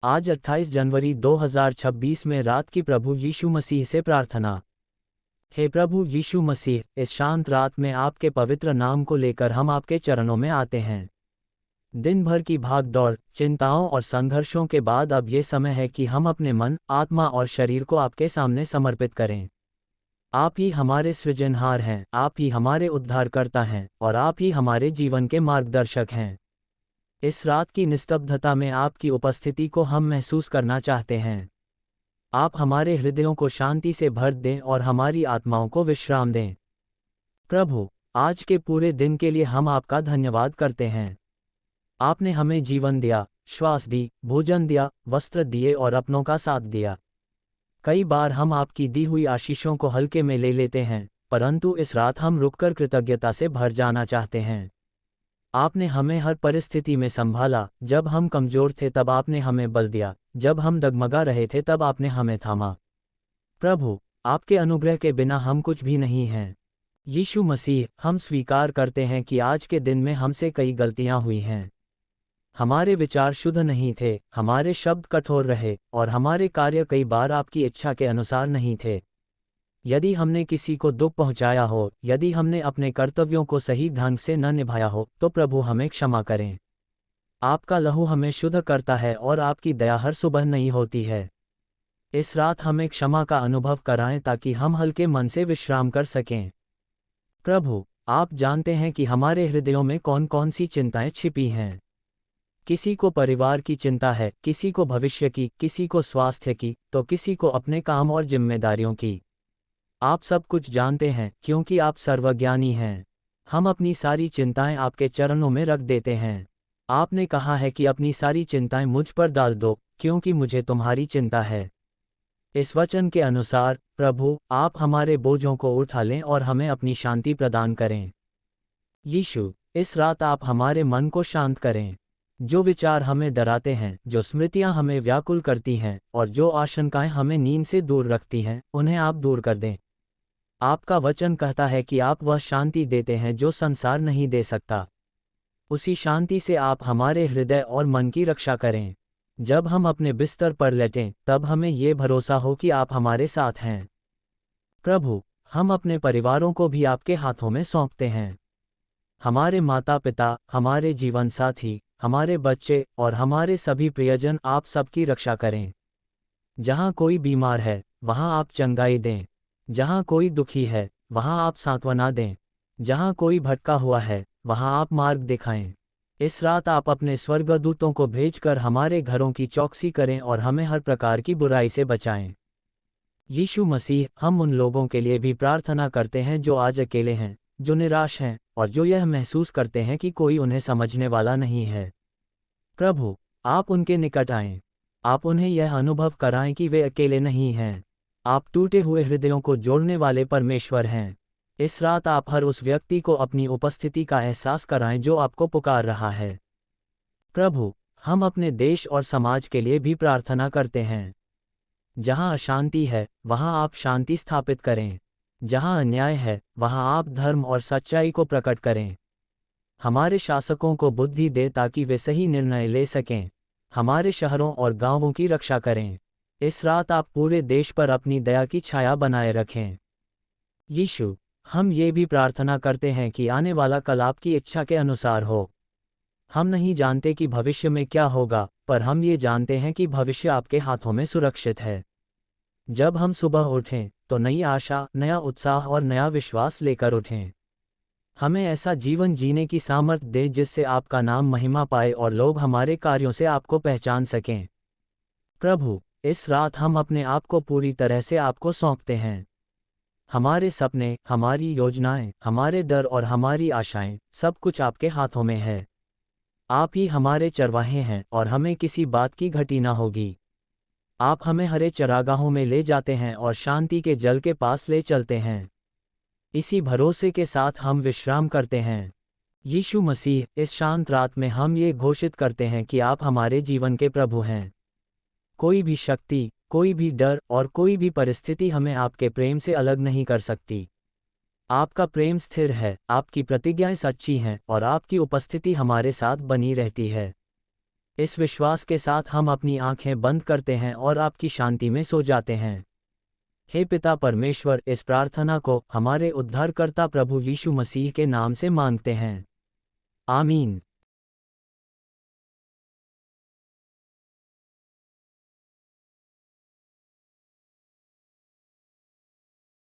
आज 28 जनवरी 2026 में रात की प्रभु यीशु मसीह से प्रार्थना। हे प्रभु यीशु मसीह, इस शांत रात में आपके पवित्र नाम को लेकर हम आपके चरणों में आते हैं। दिन भर की भाग दौड़, चिंताओं और संघर्षों के बाद अब ये समय है कि हम अपने मन, आत्मा और शरीर को आपके सामने समर्पित करें। आप ही हमारे सृजनहार हैं, आप ही हमारे उद्धारकर्ता हैं, और आप ही हमारे जीवन के मार्गदर्शक हैं। इस रात की निस्तब्धता में आपकी उपस्थिति को हम महसूस करना चाहते हैं। आप हमारे हृदयों को शांति से भर दें और हमारी आत्माओं को विश्राम दें। प्रभु, आज के पूरे दिन के लिए हम आपका धन्यवाद करते हैं। आपने हमें जीवन दिया, श्वास दी, भोजन दिया, वस्त्र दिए और अपनों का साथ दिया। कई बार हम आपकी दी हुई आशीषों को हल्के में ले लेते हैं, परंतु इस रात हम रुककर कृतज्ञता से भर जाना चाहते हैं। आपने हमें हर परिस्थिति में संभाला। जब हम कमजोर थे तब आपने हमें बल दिया, जब हम डगमगा रहे थे तब आपने हमें थामा। प्रभु, आपके अनुग्रह के बिना हम कुछ भी नहीं हैं। यीशु मसीह, हम स्वीकार करते हैं कि आज के दिन में हमसे कई गलतियां हुई हैं। हमारे विचार शुद्ध नहीं थे, हमारे शब्द कठोर रहे, और हमारे कार्य कई बार आपकी इच्छा के अनुसार नहीं थे। यदि हमने किसी को दुख पहुंचाया हो, यदि हमने अपने कर्तव्यों को सही ढंग से न निभाया हो, तो प्रभु हमें क्षमा करें। आपका लहू हमें शुद्ध करता है और आपकी दया हर सुबह नई होती है। इस रात हमें क्षमा का अनुभव कराएं ताकि हम हल्के मन से विश्राम कर सकें। प्रभु, आप जानते हैं कि हमारे हृदयों में कौन कौन सी चिंताएं छिपी हैं। किसी को परिवार की चिंता है, किसी को भविष्य की, किसी को स्वास्थ्य की, तो किसी को अपने काम और जिम्मेदारियों की। आप सब कुछ जानते हैं क्योंकि आप सर्वज्ञानी हैं। हम अपनी सारी चिंताएं आपके चरणों में रख देते हैं। आपने कहा है कि अपनी सारी चिंताएं मुझ पर डाल दो, क्योंकि मुझे तुम्हारी चिंता है। इस वचन के अनुसार प्रभु, आप हमारे बोझों को उठा लें और हमें अपनी शांति प्रदान करें। यीशु, इस रात आप हमारे मन को शांत करें। जो विचार हमें डराते हैं, जो स्मृतियां हमें व्याकुल करती हैं, और जो आशंकाएं हमें नींद से दूर रखती हैं, उन्हें आप दूर कर दें। आपका वचन कहता है कि आप वह शांति देते हैं जो संसार नहीं दे सकता। उसी शांति से आप हमारे हृदय और मन की रक्षा करें। जब हम अपने बिस्तर पर लेटें, तब हमें ये भरोसा हो कि आप हमारे साथ हैं। प्रभु, हम अपने परिवारों को भी आपके हाथों में सौंपते हैं। हमारे माता पिता, हमारे जीवन साथी, हमारे बच्चे और हमारे सभी प्रियजन, आप सबकी रक्षा करें। जहाँ कोई बीमार है, वहाँ आप चंगाई दें। जहाँ कोई दुखी है, वहाँ आप सांत्वना दें। जहाँ कोई भटका हुआ है, वहाँ आप मार्ग दिखाएं। इस रात आप अपने स्वर्गदूतों को भेजकर हमारे घरों की चौकसी करें और हमें हर प्रकार की बुराई से बचाएं। यीशु मसीह, हम उन लोगों के लिए भी प्रार्थना करते हैं जो आज अकेले हैं, जो निराश हैं, और जो यह महसूस करते हैं कि कोई उन्हें समझने वाला नहीं है। प्रभु, आप उनके निकट आएं। आप उन्हें यह अनुभव कराएं कि वे अकेले नहीं हैं। आप टूटे हुए हृदयों को जोड़ने वाले परमेश्वर हैं। इस रात आप हर उस व्यक्ति को अपनी उपस्थिति का एहसास कराएं जो आपको पुकार रहा है। प्रभु, हम अपने देश और समाज के लिए भी प्रार्थना करते हैं। जहां अशांति है, वहां आप शांति स्थापित करें। जहां अन्याय है, वहां आप धर्म और सच्चाई को प्रकट करें। हमारे शासकों को बुद्धि दे ताकि वे सही निर्णय ले सकें। हमारे शहरों और गांवों की रक्षा करें। इस रात आप पूरे देश पर अपनी दया की छाया बनाए रखें। यीशु, हम ये भी प्रार्थना करते हैं कि आने वाला कल आपकी इच्छा के अनुसार हो। हम नहीं जानते कि भविष्य में क्या होगा, पर हम ये जानते हैं कि भविष्य आपके हाथों में सुरक्षित है। जब हम सुबह उठें, तो नई आशा, नया उत्साह और नया विश्वास लेकर उठें। हमें ऐसा जीवन जीने की सामर्थ्य दे जिससे आपका नाम महिमा पाए और लोग हमारे कार्यों से आपको पहचान सकें। प्रभु, इस रात हम अपने आप को पूरी तरह से आपको सौंपते हैं। हमारे सपने, हमारी योजनाएं, हमारे डर और हमारी आशाएं, सब कुछ आपके हाथों में है। आप ही हमारे चरवाहे हैं और हमें किसी बात की घटी न होगी। आप हमें हरे चरागाहों में ले जाते हैं और शांति के जल के पास ले चलते हैं। इसी भरोसे के साथ हम विश्राम करते हैं। यीशु मसीह, इस शांत रात में हम ये घोषित करते हैं कि आप हमारे जीवन के प्रभु हैं। कोई भी शक्ति, कोई भी डर और कोई भी परिस्थिति हमें आपके प्रेम से अलग नहीं कर सकती। आपका प्रेम स्थिर है, आपकी प्रतिज्ञाएं सच्ची हैं और आपकी उपस्थिति हमारे साथ बनी रहती है। इस विश्वास के साथ हम अपनी आंखें बंद करते हैं और आपकी शांति में सो जाते हैं। हे पिता परमेश्वर, इस प्रार्थना को हमारे उद्धारकर्ता प्रभु यीशु मसीह के नाम से मांगते हैं। आमीन।